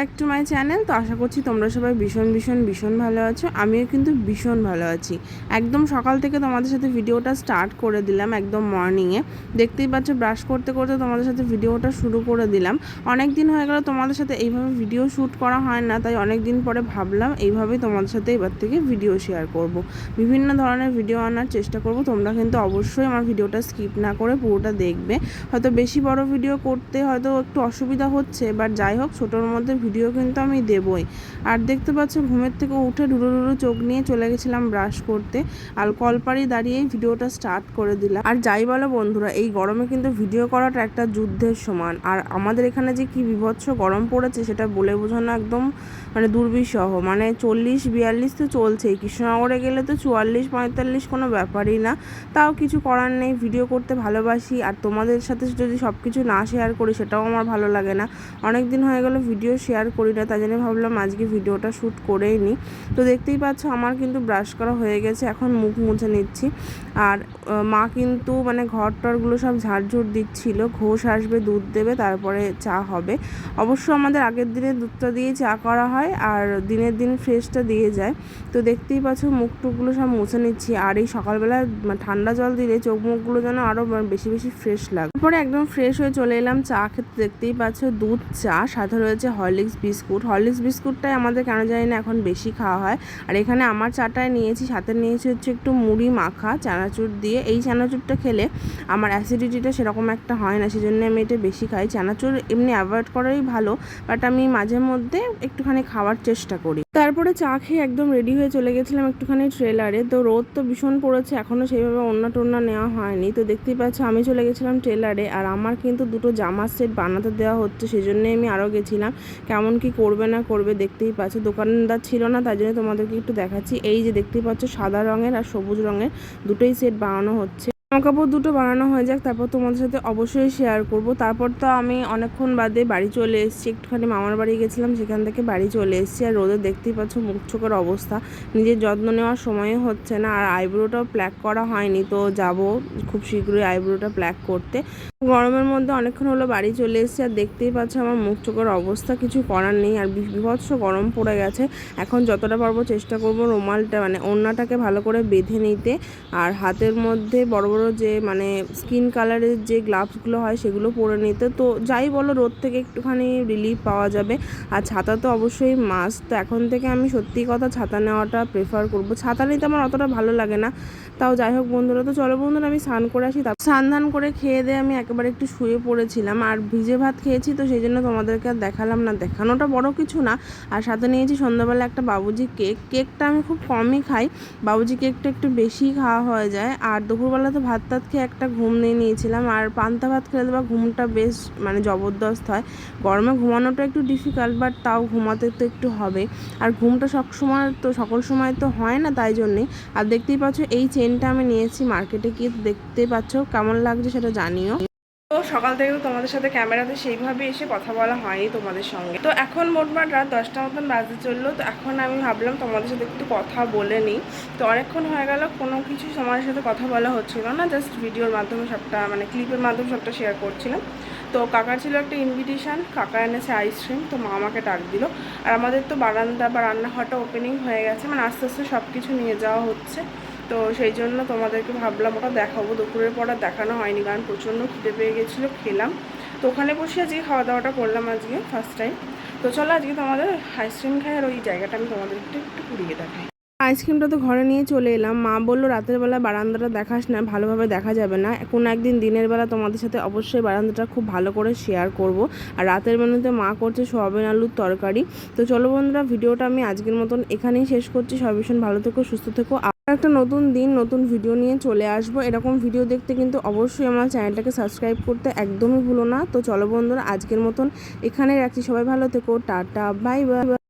Back to my channel. তো আশা করছি তোমরা সবাই ভীষণ ভালো আছো। আমিও কিন্তু ভীষণ ভালো আছি। একদম সকাল থেকে তোমাদের সাথে ভিডিওটা স্টার্ট করে দিলাম, একদম মর্নিংয়ে। দেখতেই পাচ্ছ ব্রাশ করতে করতে তোমাদের সাথে ভিডিওটা শুরু করে দিলাম। অনেক দিন হয়ে গেল তোমাদের সাথে এইভাবে ভিডিও শ্যুট করা হয় না, তাই অনেক দিন পরে ভাবলাম এইভাবেই তোমাদের সাথে এবার থেকে ভিডিও শেয়ার করব। বিভিন্ন ধরনের ভিডিও আনার চেষ্টা করব। তোমরা কিন্তু অবশ্যই আমার ভিডিওটা স্কিপ না করে পুরোটা দেখবে। হয়তো বেশি বড় ভিডিও করতে হয়তো একটু অসুবিধা হচ্ছে, বাট যাই হোক ছোটোর মধ্যে ভিডিও কিন্তু আমি দেবই। আর দেখতে পাচ্ছ ঘুমের থেকে উঠে ঢুরু চোখ নিয়ে চলে গেছিলাম ব্রাশ করতে, আর কলপাড়ি দাঁড়িয়েই ভিডিওটা স্টার্ট করে দিলাম। আর যাই বলো বন্ধুরা, এই গরমে কিন্তু ভিডিও করাটা একটা যুদ্ধের সমান। আর আমাদের এখানে যে কি বিভৎস গরম পড়েছে সেটা বলে বোঝানো একদম মানে দুর্বিষহ। মানে 40-42 তো চলছেই, কৃষ্ণনগরে গেলে তো 44-45 কোনো ব্যাপারই না। তাও কিছু করার নেই, ভিডিও করতে ভালোবাসি। আর তোমাদের সাথে যদি সব কিছু না শেয়ার করি সেটাও আমার ভালো লাগে না। অনেক দিন হয়ে গেল ভিডিও শেয়ার করি না, তাই জন্য ভাবলাম আজকে ভিডিওটা শ্যুট করেই নিই। তো দেখতেই পাচ্ছ আমার কিন্তু ব্রাশ করা হয়ে গেছে, এখন মুখ মুছে নিচ্ছি। আর মা কিন্তু মানে ঘর টরগুলো সব ঝাড়ঝুড় দিচ্ছিল। ঘোষ আসবে, দুধ দেবে, তারপরে চা হবে। অবশ্য আমাদের আগের দিনে দুধটা দিয়ে চা করা হয়, আর দিনের দিন ফ্রেশটা দিয়ে যায়। তো দেখতেই পাচ্ছ মুখ টুকগুলো সব মুছে নিচ্ছি। আর এই সকালবেলা ঠান্ডা জল দিলে চোখ মুখগুলো যেন আরও বেশি ফ্রেশ লাগে। তারপরে একদম ফ্রেশ হয়ে চলে এলাম চা খেতে। দেখতেই পাচ্ছ দুধ চা, সাথে রয়েছে হরলিক্স বিস্কুট। হরলিক্স বিস্কুটটাই আমাদের কেন জানি না এখন বেশি খাওয়া হয়। আর এখানে আমার চাটায় নিয়েছি, সাথে নিয়েছি হচ্ছে একটু মুড়ি মাখা চানাচুর দিয়ে। এই চানাচুরটা খেলে আমার অ্যাসিডিটিটা সেরকম একটা হয় না, সেজন্য আমি এটা বেশি খাই। চানাচুর এমনি অ্যাভয়েড করাই ভালো, বাট আমি মাঝে মধ্যে একটুখানি খাওয়ার চেষ্টা করি। তারপরে চা খেয়ে একদম রেডি হয়ে চলে গেছিলাম একটুখানি ট্রেলারে। তো রোদ তো ভীষণ পড়েছে, এখনও সেইভাবে ওড়না টোড়না নেওয়া হয়নি। তো দেখতেই পাচ্ছ আমি চলে গেছিলাম ট্রেলারে। আর আমার কিন্তু দুটো জামার সেট বানাতে দেওয়া হচ্ছে, সেই জন্যে আমি আরও গেছিলাম। কেমন কি করবে না করবে দেখতেই পাচ্ছ। দোকানদার ছিল না, তাই জন্য তোমাদেরকে একটু দেখাচ্ছি। এই যে দেখতেই পাচ্ছ সাদা রঙের আর সবুজ রঙের দুটোই সেট বানানো হচ্ছে। জামাকাপড় দুটো বানানো হয়ে যাক, তারপর তোমাদের সাথে অবশ্যই শেয়ার করব। তারপর তো আমি অনেকক্ষণ বাদে বাড়ি চলে এসেছি, একটুখানি মামার বাড়ি গেছিলাম, সেখান থেকে বাড়ি চলে এসেছি। আর রোদে দেখতেই পাচ্ছ মুখ চোখের অবস্থা, নিজের যত্ন নেওয়ার সময়ও হচ্ছে না। আর আইব্রোটাও প্ল্যাক করা হয়নি, তো যাব খুব শীঘ্রই আইব্রোটা প্ল্যাক করতে। গরমের মধ্যে অনেকক্ষণ হলো বাড়ি চলে এসেছি। আর দেখতেই পাচ্ছ আমার মুখ চোখের অবস্থা, কিছু করার নেই। আর বিভৎস গরম পড়ে গেছে। এখন যতটা পারবো চেষ্টা করব রুমালটা মানে ওড়নাটাকে ভালো করে বেঁধে নিতে। আর হাতের মধ্যে বড় বড় যে মানে স্কিন কালারের যে গ্লাভসগুলো হয় সেগুলো পরে নিতে। তো যাই বলো, রোদ থেকে একটুখানি রিলিফ পাওয়া যাবে। আর ছাতা তো অবশ্যই মাস্ট। তো এখন থেকে আমি সত্যি কথা ছাতা নেওয়াটা প্রেফার করব। ছাতা নিতে আমার অতটা ভালো লাগে না, তাও যাই হোক বন্ধুরা। তো চলো বন্ধুরা, আমি স্নান করে আসি। তারপর স্নান করে খেয়ে দিয়ে আমি একেবারে একটু শুয়ে পড়েছিলাম। আর ভিজে ভাত খেয়েছি, তো সেই জন্য তোমাদেরকে আর দেখালাম না, দেখানোটা বড় কিছু না। আর সাথে নিয়েছি সন্ধ্যাবেলা একটা বাবুজি কেকটা আমি খুব কমই খাই, বাবুজি কেকটা একটু বেশি খাওয়া হয়ে যায়। আর দুপুরবেলা তো ভাত খেয়ে একটা ঘুম নিয়েছিলাম। আর পান্তা ভাত খেলে বা ঘুমটা বেশ মানে জবরদস্ত হয়। গরমে ঘুমানোটা একটু ডিফিকাল্ট, বাট তাও ঘুমাতে তো একটু হবে। আর ঘুমটা সকল সময় তো হয় না, তাই জন্যেই। আর দেখতেই পাচ্ছ এই চেনটা আমি নিয়েছি মার্কেটে গিয়ে। দেখতেই পাচ্ছ কেমন লাগছে সেটা জানিও। তো সকাল থেকে তো তোমাদের সাথে ক্যামেরাতে সেইভাবে এসে কথা বলা হয়নি তোমাদের সঙ্গে। তো এখন মোটমাট রাত 10টা মতন বাজতে চললো। তো এখন আমি ভাবলাম তোমাদের সাথে একটু কথা বলে নিই। তো অনেকক্ষণ হয়ে গেল কোনো কিছু তোমাদের সাথে কথা বলা হচ্ছিল না, জাস্ট ভিডিওর মাধ্যমে সবটা মানে ক্লিপের মাধ্যমে সবটা শেয়ার করছিলাম। তো কাকার ছিল একটা ইনভিটেশান, কাকা এনেছে আইসক্রিম, তো মা আমাকে ডাক দিল। আর আমাদের তো বারান্দা বা রান্নাঘরটা ওপেনিং হয়ে গেছে, মানে আস্তে আস্তে সব কিছু নিয়ে যাওয়া হচ্ছে। তো সেই জন্য তোমাদেরকে ভাবলাম ওটা দেখাবো। দুপুরের পর আর দেখানো হয়নি, কারণ প্রচণ্ড খিদে পেয়ে গেছিলো, খেলাম। তো ওখানে বসে আজকে খাওয়া দাওয়াটা করলাম আজকে ফার্স্ট টাইম। তো চলো আজকে তোমাদের আইসক্রিম খাই, আর ওই জায়গাটা আমি তোমাদের একটু ঘুরিয়ে দেখাই। আইসক্রিমটা তো ঘরে নিয়ে চলে এলাম। মা বললো রাতের বেলা বারান্দাটা দেখাস না, ভালোভাবে দেখা যাবে না। কোনো একদিন দিনের বেলা তোমাদের সাথে অবশ্যই বারান্দাটা খুব ভালো করে শেয়ার করব। আর রাতের মেনুতে মা করছে সয়াবিন আলুর তরকারি। তো চলো বন্ধুরা, ভিডিওটা আমি আজকের মতন এখানেই শেষ করছি। সবাই ভীষণ ভালো থেকো, সুস্থ থেকো। একটা নতুন দিন নতুন ভিডিও নিয়ে চলে আসবো। এরকম ভিডিও দেখতে কিন্তু অবশ্যই আমার চ্যানেলটাকে সাবস্ক্রাইব করতে একদমই ভুলো না। তো চলো বন্ধুরা, আজকের মতন এখানেই রাখছি। সবাই ভালো থেকো, টাটা, বাই বাই।